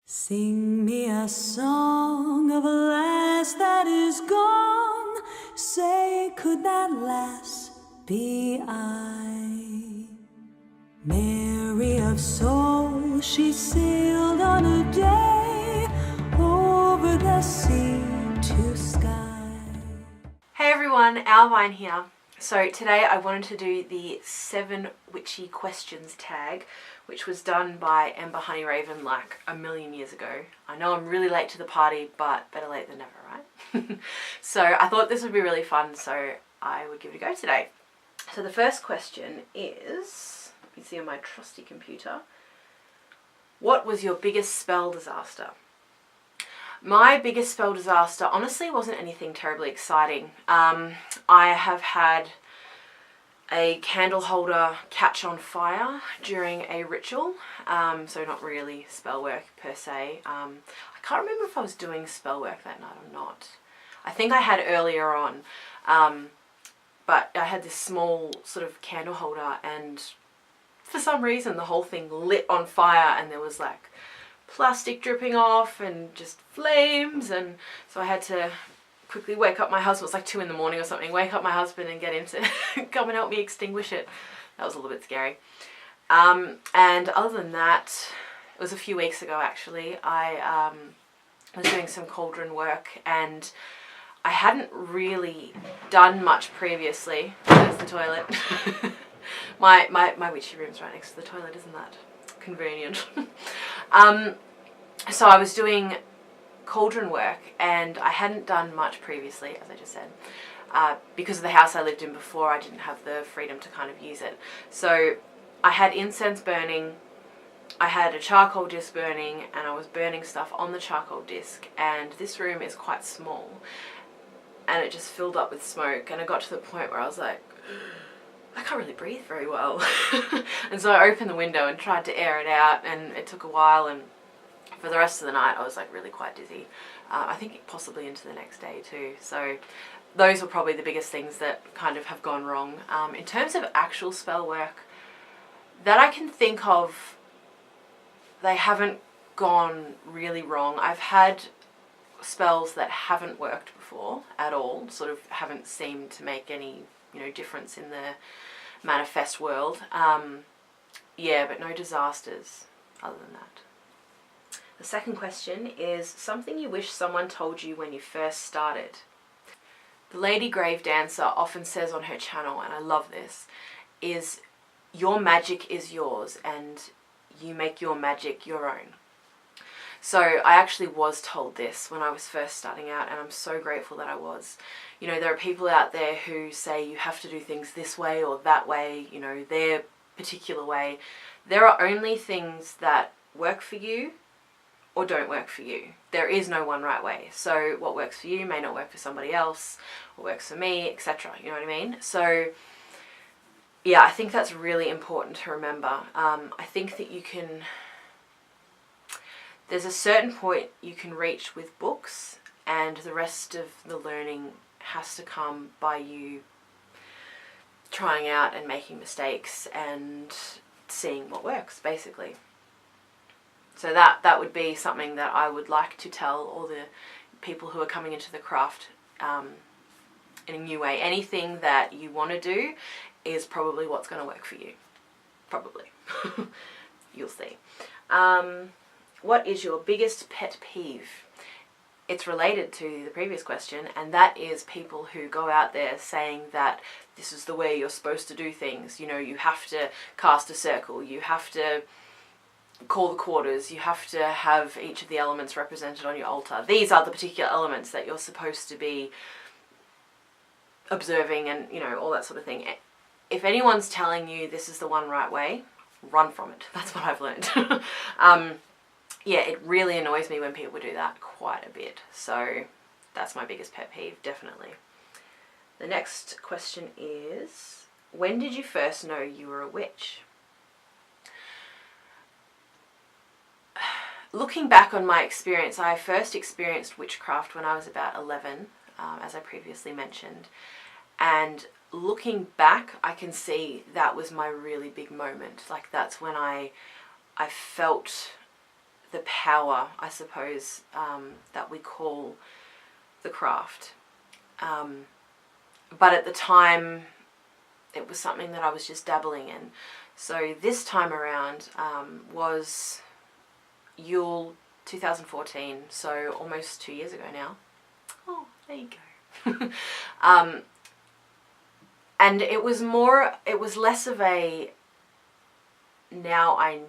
Sing me a song of a lass that is gone. Say, could that lass be I? Mary of soul, she sailed on a day over the sea to sky. Hey everyone, Alvine here. So today I wanted to do the 7 Witchy Questions tag, which was done by Ember Honeyraven like a million years ago. I know I'm really late to the party, but better late than never, right? So I thought this would be really fun, so I would give it a go today. So the first question is, you can see on my trusty computer, what was your biggest spell disaster? My biggest spell disaster honestly wasn't anything terribly exciting. I have had a candle holder catch on fire during a ritual, so not really spell work per se. I can't remember if I was doing spell work that night or not. I think I had earlier on, but I had this small sort of candle holder and for some reason the whole thing lit on fire and there was like plastic dripping off and just flames, and so I had to quickly wake up my husband. It was like 2 in the morning or something. Wake up my husband and get him to come and help me extinguish it. That was a little bit scary. And other than that, it was a few weeks ago actually. I was doing some cauldron work and I hadn't really done much previously. There's the toilet. my witchy room's right next to the toilet, isn't that convenient? So I was doing cauldron work and I hadn't done much previously, as I just said. Because of the house I lived in before, I didn't have the freedom to kind of use it. So I had incense burning, I had a charcoal disc burning, and I was burning stuff on the charcoal disc, and this room is quite small and it just filled up with smoke, and I got to the point where I was like, I can't really breathe very well. And so I opened the window and tried to air it out, and it took a while, and for the rest of the night I was like really quite dizzy. I think possibly into the next day too. So those were probably the biggest things that kind of have gone wrong. In terms of actual spell work that I can think of, they haven't gone really wrong. I've had spells that haven't worked before at all, sort of haven't seemed to make any, difference in the manifest world. Yeah, but no disasters other than that. The second question is something you wish someone told you when you first started. The Lady Grave Dancer often says on her channel, and I love this, is your magic is yours and you make your magic your own. So I actually was told this when I was first starting out, and I'm so grateful that I was. There are people out there who say you have to do things this way or that way, their particular way. There are only things that work for you or don't work for you. There is no one right way. So what works for you may not work for somebody else, what works for me, etc. You know what I mean? So yeah, I think that's really important to remember. I think that there's a certain point you can reach with books, and the rest of the learning has to come by you trying out and making mistakes and seeing what works, basically. So that would be something that I would like to tell all the people who are coming into the craft in a new way. Anything that you want to do is probably what's going to work for you. Probably. You'll see. What is your biggest pet peeve? It's related to the previous question, and that is people who go out there saying that this is the way you're supposed to do things. You have to cast a circle, you have to call the quarters, you have to have each of the elements represented on your altar. These are the particular elements that you're supposed to be observing, and all that sort of thing. If anyone's telling you this is the one right way, run from it. That's what I've learned. Yeah, it really annoys me when people do that quite a bit. So that's my biggest pet peeve, definitely. The next question is, when did you first know you were a witch? Looking back on my experience, I first experienced witchcraft when I was about 11, as I previously mentioned. And looking back, I can see that was my really big moment. Like, that's when I felt the power, I suppose, that we call the craft. But at the time, it was something that I was just dabbling in. So this time around was Yule 2014, so almost 2 years ago now. Oh, there you go. And it was less of a, now I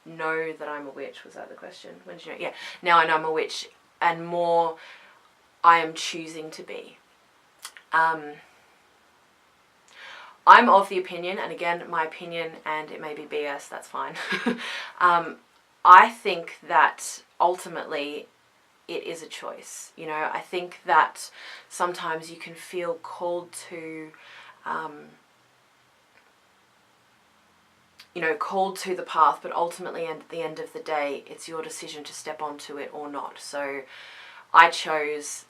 know that I'm a witch. Was that the question? When did you know? Yeah, now I know I'm a witch, and more I am choosing to be. I'm of the opinion, and again, my opinion, and it may be BS, that's fine. I think that ultimately it is a choice. You know, I think that sometimes you can feel called to, called to the path, but ultimately at the end of the day, it's your decision to step onto it or not. So I chose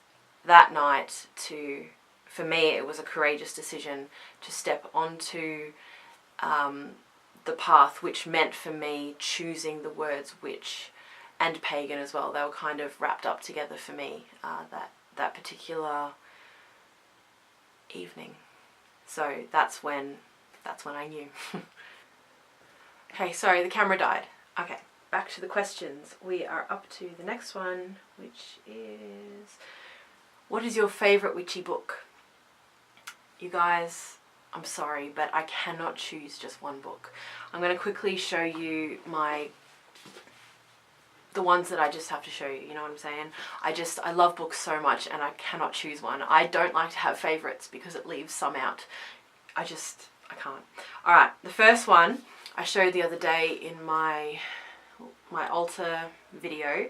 that night to, for me, it was a courageous decision to step onto the path, which meant for me choosing the words witch and pagan as well. They were kind of wrapped up together for me that particular evening. So that's when I knew. Okay, sorry, the camera died. Okay, back to the questions. We are up to the next one, which is, what is your favourite witchy book? You guys, I'm sorry, but I cannot choose just one book. I'm going to quickly show you the ones that I just have to show you, you know what I'm saying? I love books so much, and I cannot choose one. I don't like to have favourites because it leaves some out. I can't. Alright, the first one I showed the other day in my altar video,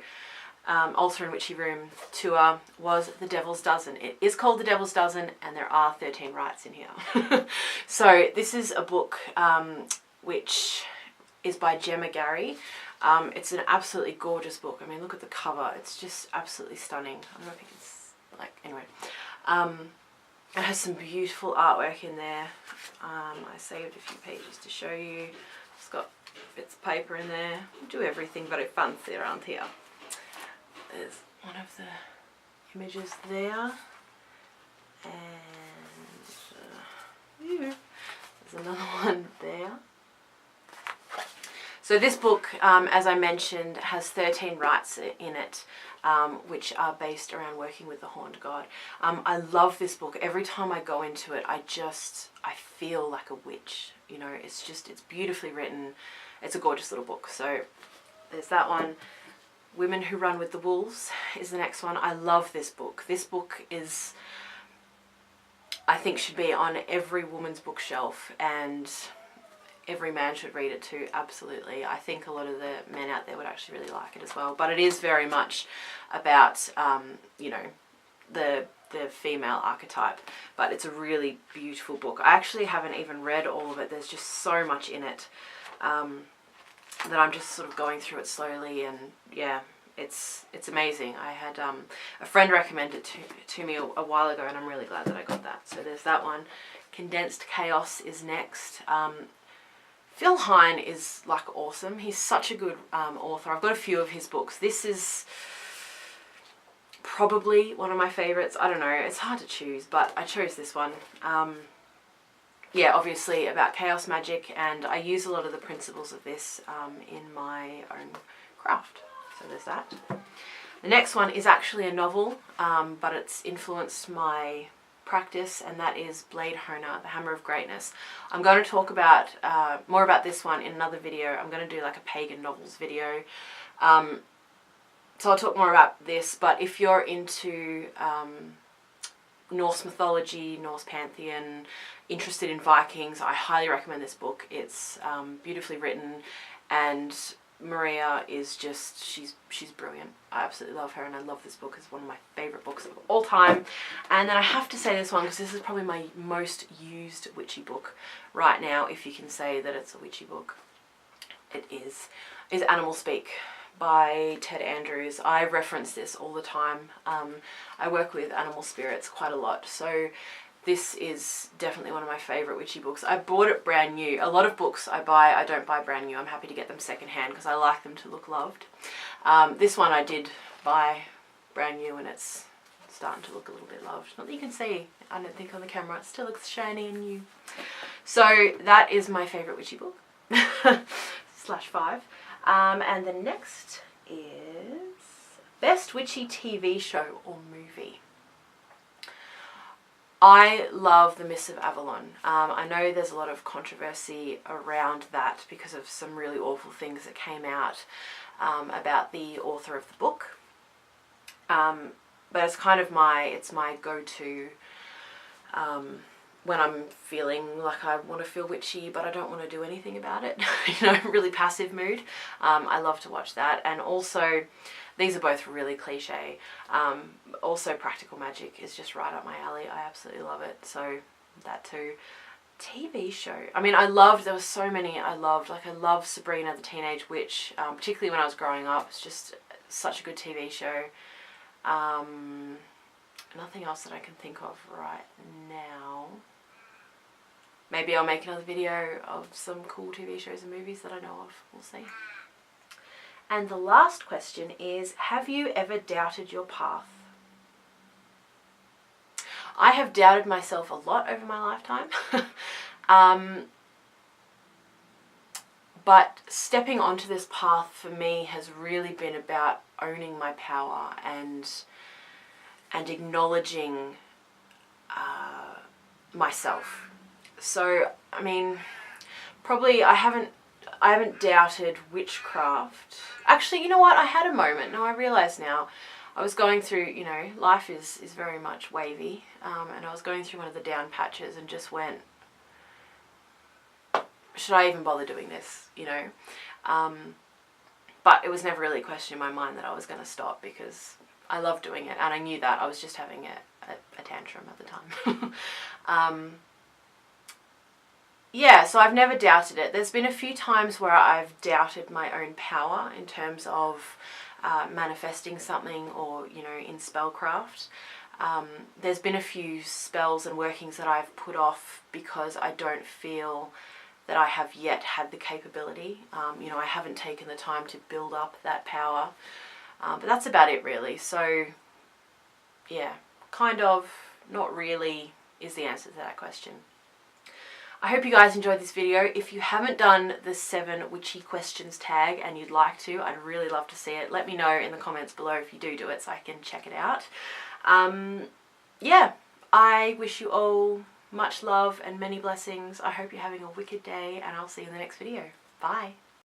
altar and witchy room tour, was The Devil's Dozen. It is called The Devil's Dozen, and there are 13 rights in here. So this is a book which is by Gemma Gary. It's an absolutely gorgeous book. I mean, look at the cover. It's just absolutely stunning. I don't know if you can, anyway. It has some beautiful artwork in there. I saved a few pages to show you. It's got bits of paper in there. I do everything but a fancy around here. There's one of the images there. And there's another one there. So this book, as I mentioned, has 13 rites in it, which are based around working with the horned god. I love this book. Every time I go into it, I feel like a witch. You know, it's beautifully written. It's a gorgeous little book. So there's that one. Women Who Run with the Wolves is the next one. I love this book. This book is, I think, should be on every woman's bookshelf, and every man should read it too, absolutely. I think a lot of the men out there would actually really like it as well. But it is very much about, the female archetype. But it's a really beautiful book. I actually haven't even read all of it. There's just so much in it that I'm just sort of going through it slowly. And yeah, it's amazing. I had a friend recommend it to me a while ago, and I'm really glad that I got that. So there's that one. Condensed Chaos is next. Phil Hine is like awesome. He's such a good author. I've got a few of his books. This is probably one of my favourites. I don't know. It's hard to choose, but I chose this one. Yeah, obviously about chaos magic, and I use a lot of the principles of this in my own craft. So there's that. The next one is actually a novel, but it's influenced my practice, and that is Blade Honer, The Hammer of Greatness. I'm going to talk about more about this one in another video. I'm going to do like a pagan novels video. So I'll talk more about this, but if you're into Norse mythology, Norse pantheon, interested in Vikings, I highly recommend this book. It's beautifully written, and Maria is just, she's brilliant. I absolutely love her, and I love this book. It's one of my favourite books of all time. And then I have to say this one, because this is probably my most used witchy book right now, if you can say that it's a witchy book. It is Animal Speak by Ted Andrews. I reference this all the time. I work with animal spirits quite a lot. So this is definitely one of my favourite witchy books. I bought it brand new. A lot of books I buy, I don't buy brand new. I'm happy to get them secondhand because I like them to look loved. This one I did buy brand new, and it's starting to look a little bit loved. Not that you can see, I don't think on the camera, it still looks shiny and new. So that is my favourite witchy book, /5. And the next is best witchy TV show or movie. I love The Mists of Avalon. I know there's a lot of controversy around that because of some really awful things that came out about the author of the book. But it's kind of my go-to when I'm feeling like I want to feel witchy but I don't want to do anything about it. You know, really passive mood. I love to watch that. And also, these are both really cliche. Also, Practical Magic is just right up my alley. I absolutely love it. So that too. TV show. I mean, there were so many I loved. Like, I loved Sabrina the Teenage Witch, particularly when I was growing up. It's just such a good TV show. Nothing else that I can think of right now. Maybe I'll make another video of some cool TV shows and movies that I know of. We'll see. And the last question is, have you ever doubted your path? I have doubted myself a lot over my lifetime. But stepping onto this path for me has really been about owning my power and acknowledging myself. So, I mean, probably I haven't doubted witchcraft. Actually, you know what? I had a moment. No, I realise now. I was going through, you know, life is very much wavy. And I was going through one of the down patches and just went, should I even bother doing this, you know? But it was never really a question in my mind that I was going to stop because I love doing it. And I knew that. I was just having a tantrum at the time. Yeah, so I've never doubted it. There's been a few times where I've doubted my own power in terms of manifesting something or, you know, in spellcraft. There's been a few spells and workings that I've put off because I don't feel that I have yet had the capability. You know, I haven't taken the time to build up that power. But that's about it, really. So, yeah, kind of, not really is the answer to that question. I hope you guys enjoyed this video. If you haven't done the 7 Witchy Questions tag and you'd like to, I'd really love to see it. Let me know in the comments below if you do it so I can check it out. Yeah, I wish you all much love and many blessings. I hope you're having a wicked day, and I'll see you in the next video. Bye.